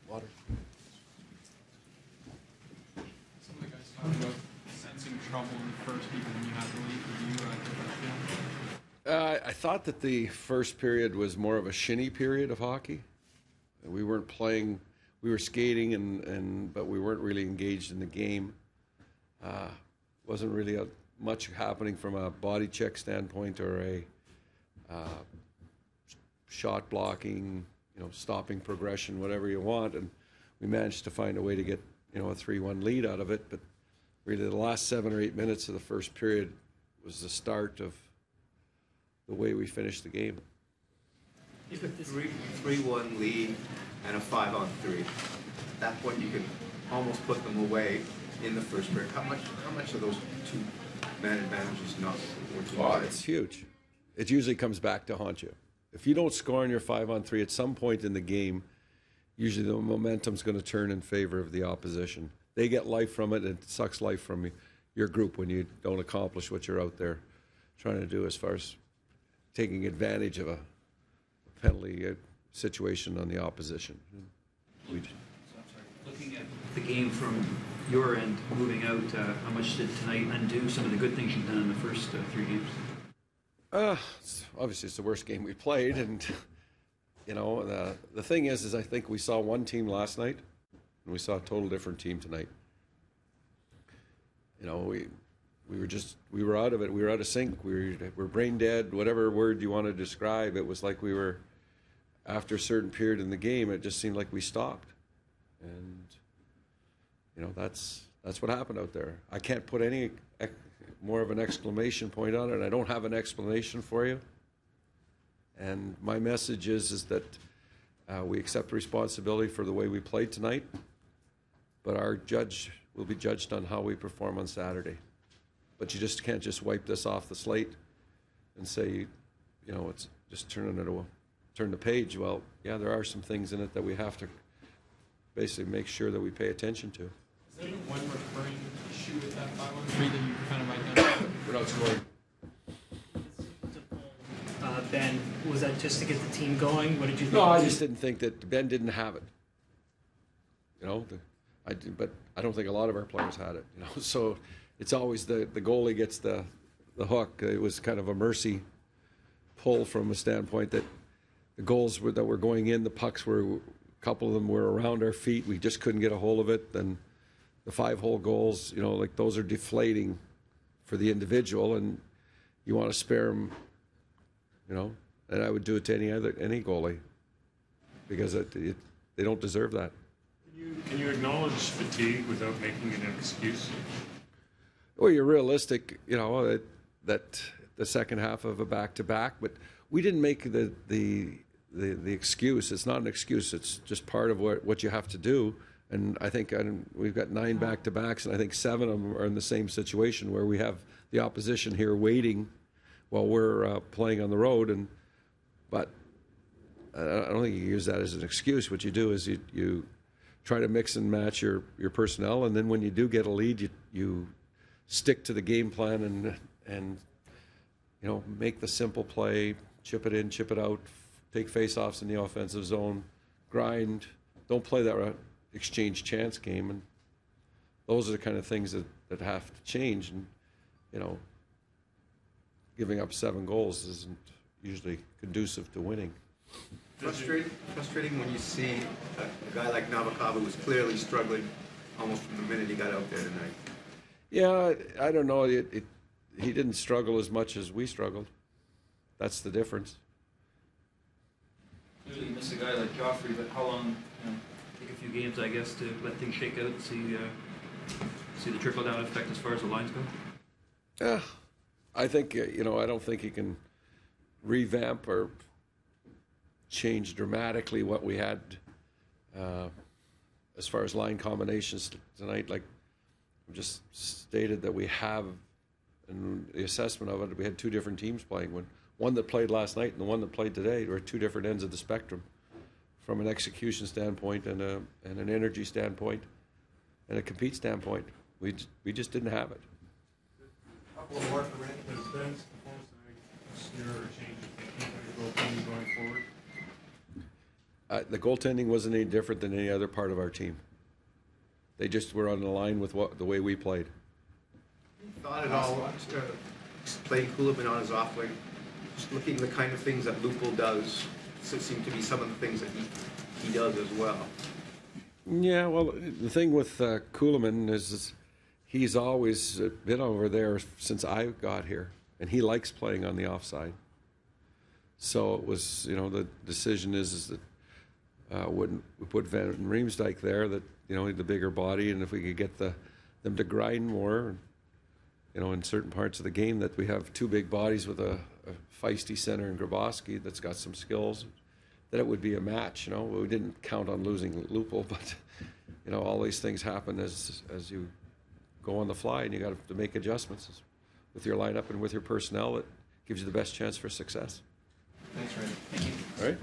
Water. Some of the guys talk about sensing trouble in the first even when you had the lead. Did you get that feeling? I thought that the first period was more of a shinny period of hockey. We weren't playing, we were skating, but we weren't really engaged in the game. Wasn't really much happening from a body check standpoint or a shot blocking, stopping progression, whatever you want. And we managed to find a way to get, a 3-1 lead out of it. But really the last 7 or 8 minutes of the first period was the start of the way we finished the game. It's a 3-1 lead and a 5-on-3. At that point, you can almost put them away in the first period. How much of those two man advantages not working? Oh, it's huge. It usually comes back to haunt you. If you don't score on your 5-on-3 at some point in the game, usually the momentum's going to turn in favor of the opposition. They get life from it, and it sucks life from your group when you don't accomplish what you're out there trying to do as far as taking advantage of a penalty situation on the opposition. Looking at the game from your end, moving out, how much did tonight undo some of the good things you've done in the first 3 games? Obviously, it's the worst game we played, and the thing is I think we saw one team last night, and we saw a total different team tonight. We were out of it. We were out of sync. We were brain dead. Whatever word you want to describe, it was like we were, after a certain period in the game, it just seemed like we stopped. And that's what happened out there. I can't put any more of an exclamation point on it, and I don't have an explanation for you. And my message is that we accept responsibility for the way we played tonight, but our judge will be judged on how we perform on Saturday. But you just can't just wipe this off the slate and say, it's just turn the page. Well, yeah, there are some things in it that we have to basically make sure that we pay attention to. Is there one recurring issue with that 5-on-3 that you kind of identified? We're not scoring. Ben, was that just to get the team going? What did you think? No, I just didn't think that Ben didn't have it. But I don't think a lot of our players had it. So it's always the goalie gets the hook. It was kind of a mercy pull from a standpoint that the goals that were going in, the pucks were, a couple of them were around our feet. We just couldn't get a hold of it. Then the 5-hole goals, those are deflating for the individual, and you want to spare them, and I would do it to any goalie because they don't deserve that. Can you acknowledge fatigue without making it an excuse? Well, you're realistic, that the second half of a back-to-back, but we didn't make the excuse. It's not an excuse. It's just part of what you have to do. And I think we've got 9 back-to-backs, and I think 7 of them are in the same situation where we have the opposition here waiting while we're playing on the road. But I don't think you use that as an excuse. What you do is you try to mix and match your personnel, and then when you do get a lead, you stick to the game plan and make the simple play, chip it in, chip it out, take face-offs in the offensive zone, grind. Don't play that exchange chance game, and those are the kind of things that have to change. And giving up 7 goals isn't usually conducive to winning. Frustrating when you see a guy like Nabokov, who was clearly struggling almost from the minute he got out there tonight. Yeah, I don't know. He didn't struggle as much as we struggled. That's the difference. Usually you miss a guy like Joffrey, but how long? Take a few games, I guess, to let things shake out and see the trickle-down effect as far as the lines go. Yeah, I think I don't think he can revamp or change dramatically what we had as far as line combinations tonight. Like we just stated that we have, in the assessment of it, we had 2 different teams playing. One that played last night and the one that played today were 2 different ends of the spectrum, from an execution standpoint and an energy standpoint and a compete standpoint. We just didn't have it. A couple of more for Randy. Has Ben's performance tonight smear or change your thinking about your goaltending going forward? The goaltending wasn't any different than any other part of our team. They just were on the line with the way we played. Thought at all, playing Kuhlman on his off wing, just looking at the kind of things that Lupul does, so seem to be some of the things that he does as well. Yeah, well, the thing with Kuhlman is he's always been over there since I got here, and he likes playing on the offside. So it was, the decision is that when we put Van Riemsdyk there, that, the bigger body, and if we could get them to grind more, in certain parts of the game, that we have two big bodies with a feisty center in Grabowski that's got some skills, that it would be a match. We didn't count on losing Lupul, but all these things happen as you go on the fly, and you got to make adjustments with your lineup and with your personnel. That gives you the best chance for success. Thanks, Randy. Thank you. All right.